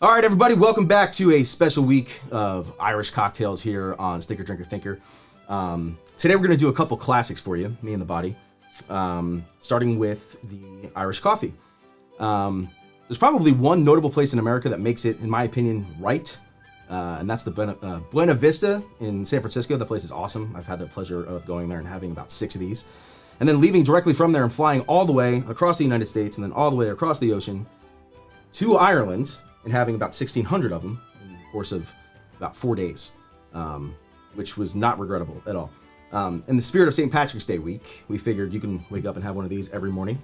All right, everybody, welcome back to a special week of Irish cocktails here on Stinker Drinker Thinker. Today we're going to do a couple classics for you, me and the body, starting with the Irish coffee. There's probably one notable place in America that makes it, in my opinion, right, and that's the Buena Vista in San Francisco. That place is awesome. I've had the pleasure of going there and having about 6 of these, and then leaving directly from there and flying all the way across the United States and then all the way across the ocean to Ireland, and having about 1,600 of them in the course of about 4 days, which was not regrettable at all. In the spirit of St. Patrick's Day week, we figured you can wake up and have one of these every morning,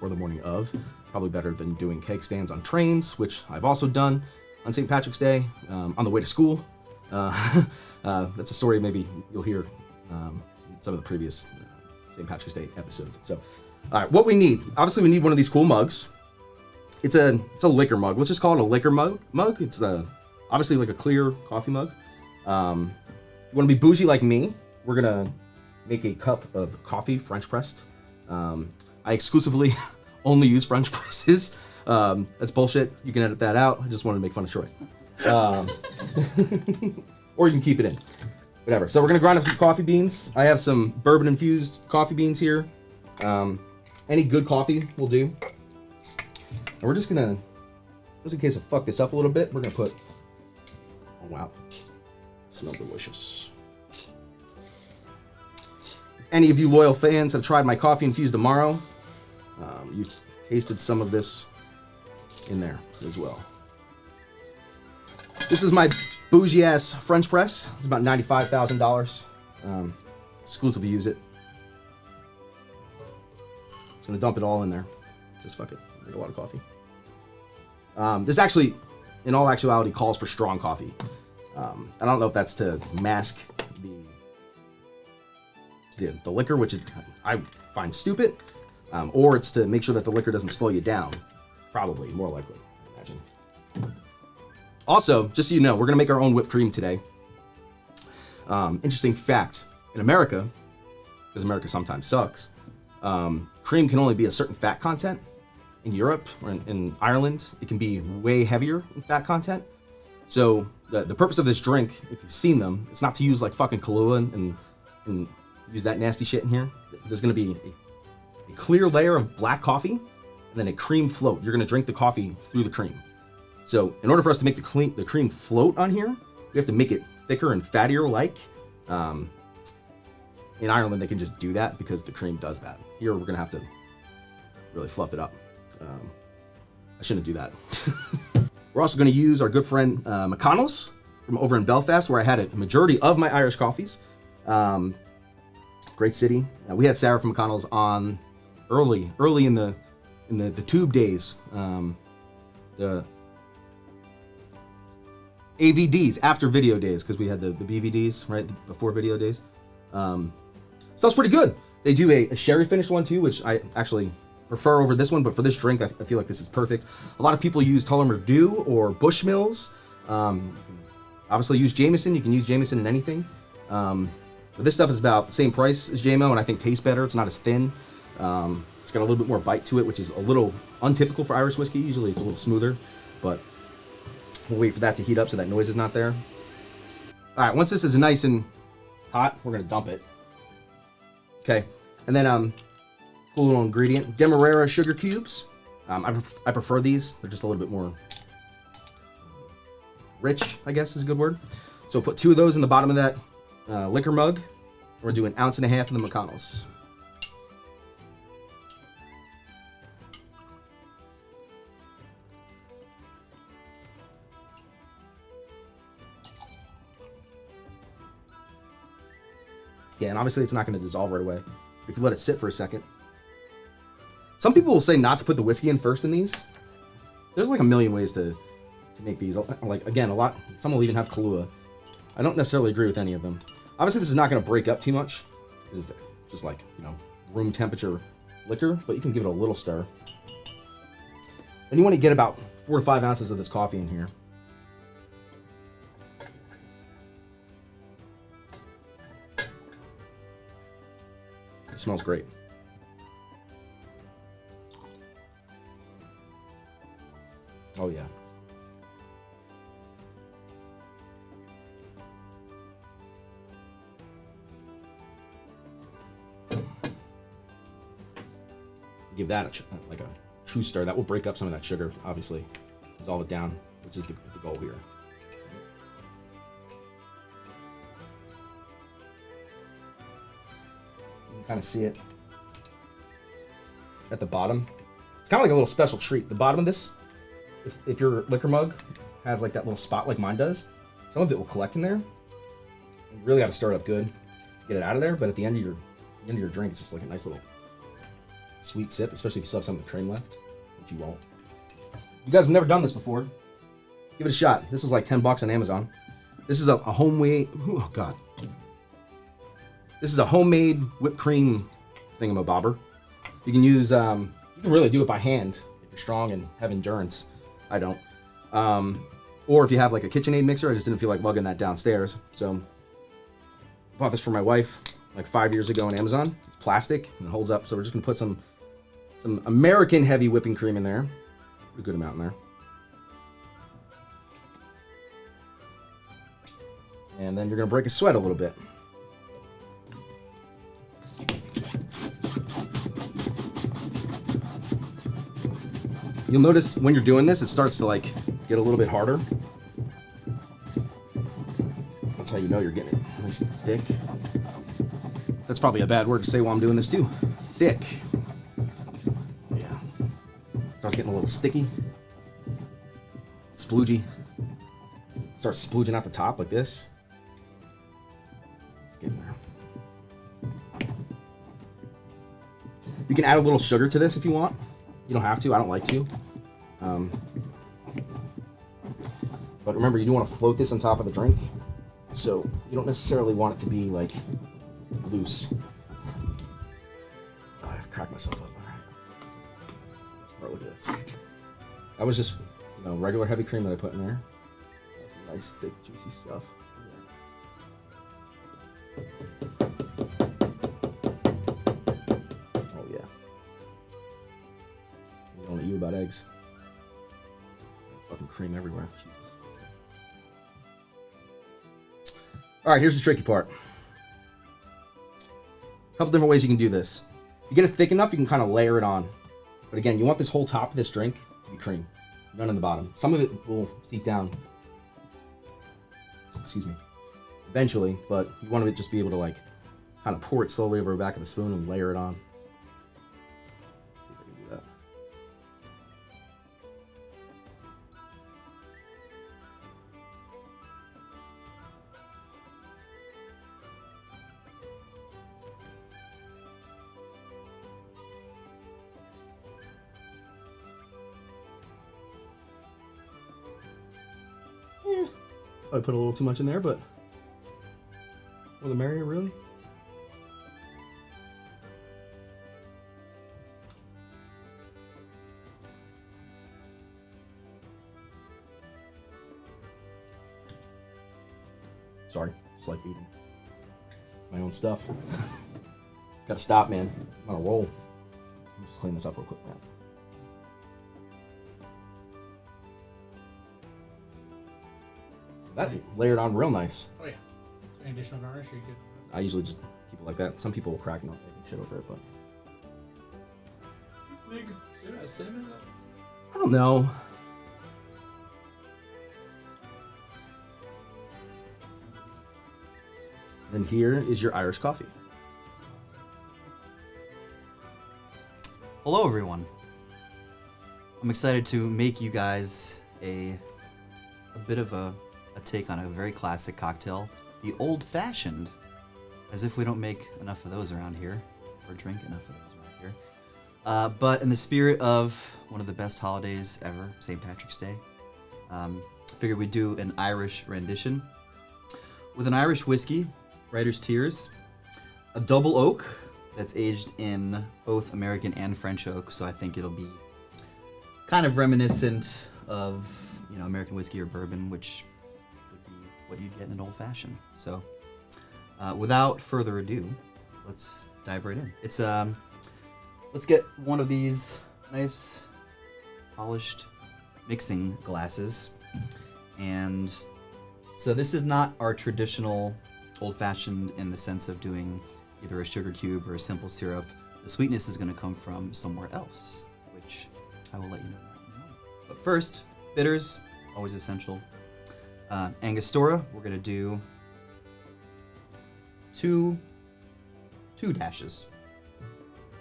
or the morning of. Probably better than doing keg stands on trains, which I've also done on St. Patrick's Day, on the way to school. That's a story maybe you'll hear in some of the previous St. Patrick's Day episodes. So, all right, what we need, obviously we need one of these cool mugs. It's a liquor mug. Let's just call it a liquor mug. It's obviously like a clear coffee mug. If you want to be bougie like me, we're gonna make a cup of coffee French pressed. I exclusively only use French presses. That's bullshit. You can edit that out. I just wanted to make fun of Troy. Or you can keep it in. Whatever. So we're gonna grind up some coffee beans. I have some bourbon infused coffee beans here. Any good coffee will do. And we're just gonna, just in case I fuck this up a little bit, we're gonna put, oh wow, smells delicious. If any of you loyal fans have tried my coffee infused Amaro, you've tasted some of this in there as well. This is my bougie ass French press. It's about $95,000. Exclusively use it. Just gonna dump it all in there. Just fuck it. Make a lot of coffee. This actually, in all actuality, calls for strong coffee. I don't know if that's to mask the liquor, which I find stupid, or it's to make sure that the liquor doesn't slow you down. Probably, more likely, I imagine. Also, just so you know, we're gonna make our own whipped cream today. Interesting fact, in America, because America sometimes sucks, cream can only be a certain fat content. In Europe or in Ireland, it can be way heavier in fat content. So the purpose of this drink, if you've seen them, it's not to use like fucking Kahlua and use that nasty shit in here. There's gonna be a clear layer of black coffee and then a cream float. You're gonna drink the coffee through the cream. So in order for us to make the cream float on here, we have to make it thicker and fattier like. In Ireland, they can just do that because the cream does that. Here, we're gonna have to really fluff it up. I shouldn't do that. We're also going to use our good friend McConnell's from over in Belfast, where I had a majority of my Irish coffees. Great city. We had Sarah from McConnell's on early in the tube days, the AVDs after video days, because we had the BVDs right before video days. So that's pretty good. They do a sherry finished one too, which I actually prefer over this one, but for this drink, I feel like this is perfect. A lot of people use Tullamore or Bushmills. Obviously use Jameson. You can use Jameson in anything. But this stuff is about the same price as JMO, and I think tastes better. It's not as thin. It's got a little bit more bite to it, which is a little untypical for Irish whiskey. Usually it's a little smoother, but we'll wait for that to heat up so that noise is not there. All right, once this is nice and hot, we're gonna dump it. Okay, and then cool little ingredient, Demerara sugar cubes. I prefer these. They're just a little bit more rich, I guess is a good word. So put 2 of those in the bottom of that liquor mug. We're gonna do 1.5 ounces of the McConnell's. Yeah, and obviously it's not gonna dissolve right away if you let it sit for a second. Some people will say not to put the whiskey in first in these. There's like a million ways to make these. Like, again, some will even have Kahlua. I don't necessarily agree with any of them. Obviously, this is not going to break up too much. This is just like, room temperature liquor, but you can give it a little stir. Then you want to get about 4 to 5 ounces of this coffee in here. It smells great. Oh yeah. give that like a true stir. That will break up some of that sugar, obviously. Dissolve it down, which is the goal here. You can kind of see it at the bottom. It's kind of like a little special treat. The bottom of this, if your liquor mug has like that little spot like mine does, some of it will collect in there. You really got to stir it up good to get it out of there. But at the end of your drink, it's just like a nice little sweet sip, especially if you still have some of the cream left, which you won't. You guys have never done this before, give it a shot. This was like 10 bucks on Amazon. This is a homemade, oh God. This is a homemade whipped cream thingamabobber. You can use, you can really do it by hand if you're strong and have endurance. I don't. Or if you have like a KitchenAid mixer, I just didn't feel like lugging that downstairs. So bought this for my wife like 5 years ago on Amazon. It's plastic and it holds up. So we're just gonna put some American heavy whipping cream in there. A good amount in there. And then you're gonna break a sweat a little bit. You'll notice when you're doing this, it starts to like get a little bit harder. That's how you know you're getting it nice and thick. That's probably a bad word to say while I'm doing this too. Thick. Yeah. Starts getting a little sticky. Sploogey. Starts splooging out the top like this. Getting there. You can add a little sugar to this if you want. You don't have to. I don't like to. But remember, you do want to float this on top of the drink. So you don't necessarily want it to be like loose. Oh, I've cracked myself up. All right. Look at this. That was just, regular heavy cream that I put in there. That's some nice, thick, juicy stuff. Oh yeah. I don't know you about eggs. Fucking cream everywhere. Jesus. All right, here's the tricky part. A couple different ways you can do this. You get it thick enough, you can kind of layer it on. But again, you want this whole top of this drink to be cream. None in the bottom. Some of it will seep down. Excuse me. Eventually, but you want to just be able to like kind of pour it slowly over the back of the spoon and layer it on. See if I can do that. I put a little too much in there, but more the merrier, really. Sorry, just like eating my own stuff. Gotta stop, man. I'm on a roll. Let me just clean this up real quick, man. That layered on real nice. Oh yeah. Any additional garnish or you good? I usually just keep it like that. Some people will crack and shit over it, but Big cinnamon is that? I don't know. And here is your Irish coffee. Hello everyone. I'm excited to make you guys a bit of a take on a very classic cocktail, the old-fashioned, as if we don't make enough of those around here, or drink enough of those around here. But in the spirit of one of the best holidays ever, St. Patrick's Day, figured we'd do an Irish rendition with an Irish whiskey, Writer's Tears, a double oak that's aged in both American and French oak, so I think it'll be kind of reminiscent of American whiskey or bourbon, which what you'd get in an old-fashioned. So, without further ado, let's dive right in. It's let's get one of these nice polished mixing glasses, and so this is not our traditional old-fashioned in the sense of doing either a sugar cube or a simple syrup. the sweetness is going to come from somewhere else, which I will let you know that in a moment. But first, bitters, always essential. Angostura, we're going to do two dashes,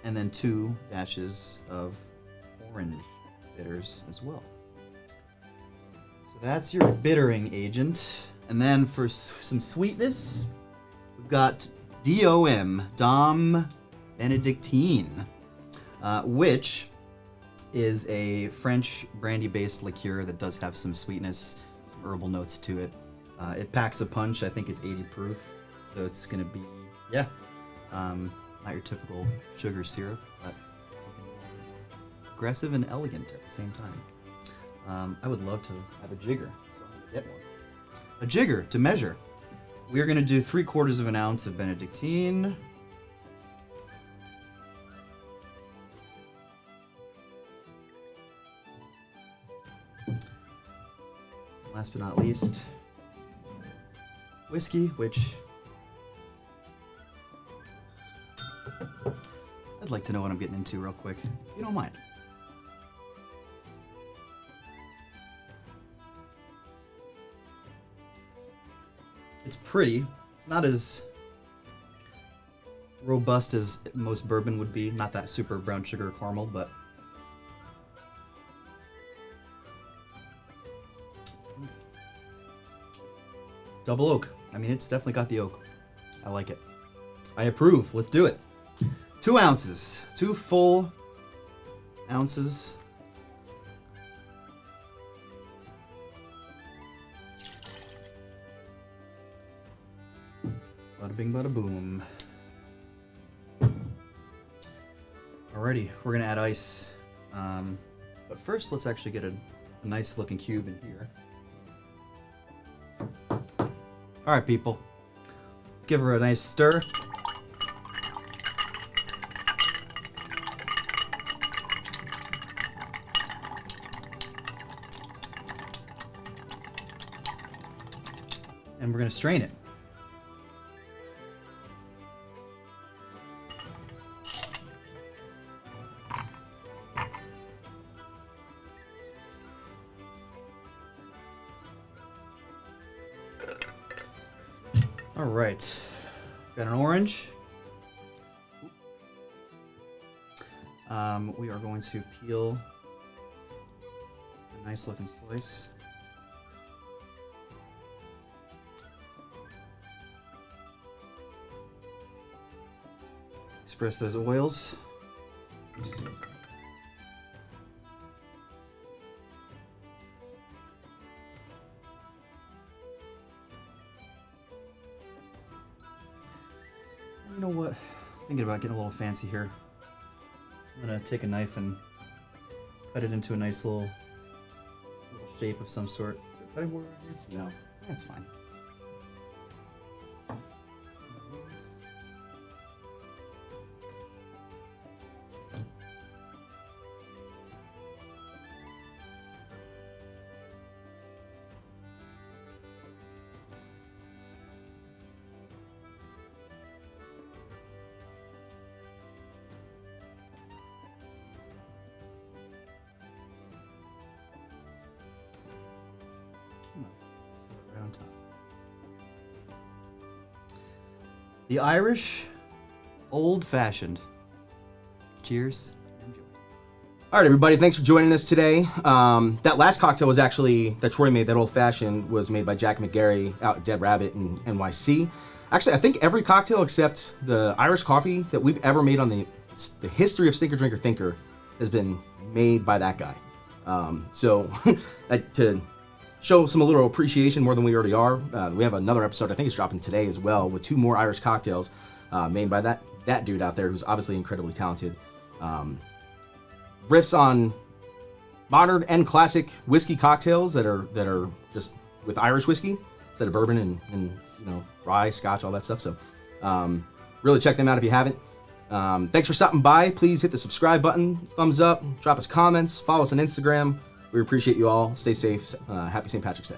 and then 2 dashes of orange bitters as well. So that's your bittering agent. And then for some sweetness, we've got Dom Benedictine, which is a French brandy-based liqueur that does have some sweetness, some herbal notes to it. It packs a punch. I think it's 80 proof, so it's going to be, not your typical sugar syrup, but something aggressive and elegant at the same time. I would love to have a jigger, so I'm going to get one. A jigger to measure. We're going to do 3/4 of an ounce of Benedictine. Last but not least, whiskey, which I'd like to know what I'm getting into real quick, if you don't mind. It's pretty. It's not as robust as most bourbon would be. Not that super brown sugar caramel, but double oak. I mean, it's definitely got the oak. I like it. I approve. Let's do it. 2 ounces. 2 full ounces. Bada bing, bada boom. Alrighty, we're gonna add ice. But first, let's actually get a nice looking cube in here. Alright, people. Let's give her a nice stir. And we're going to strain it. All right, got an orange. We are going to peel a nice looking slice. Express those oils. You know what? Thinking about getting a little fancy here. I'm gonna take a knife and cut it into a nice little shape of some sort. Is there a cutting board right here? No, that's fine. Right on top. The Irish Old Fashioned. Cheers. Enjoy. All right, everybody, thanks for joining us today. That last cocktail was actually, that Troy made, that Old Fashioned, was made by Jack McGarry out at Dead Rabbit in NYC. Actually, I think every cocktail except the Irish coffee that we've ever made on the history of Stinker Drinker Thinker has been made by that guy. So to show some a little appreciation more than we already are, we have another episode, I think it's dropping today as well, with 2 more Irish cocktails made by that dude out there who's obviously incredibly talented. Riffs on modern and classic whiskey cocktails that are just with Irish whiskey instead of bourbon and you know, rye, scotch, all that stuff. So really check them out if you haven't. Thanks for stopping by. Please hit the subscribe button, thumbs up, drop us comments, follow us on Instagram. We appreciate you all. Stay safe. Happy St. Patrick's Day.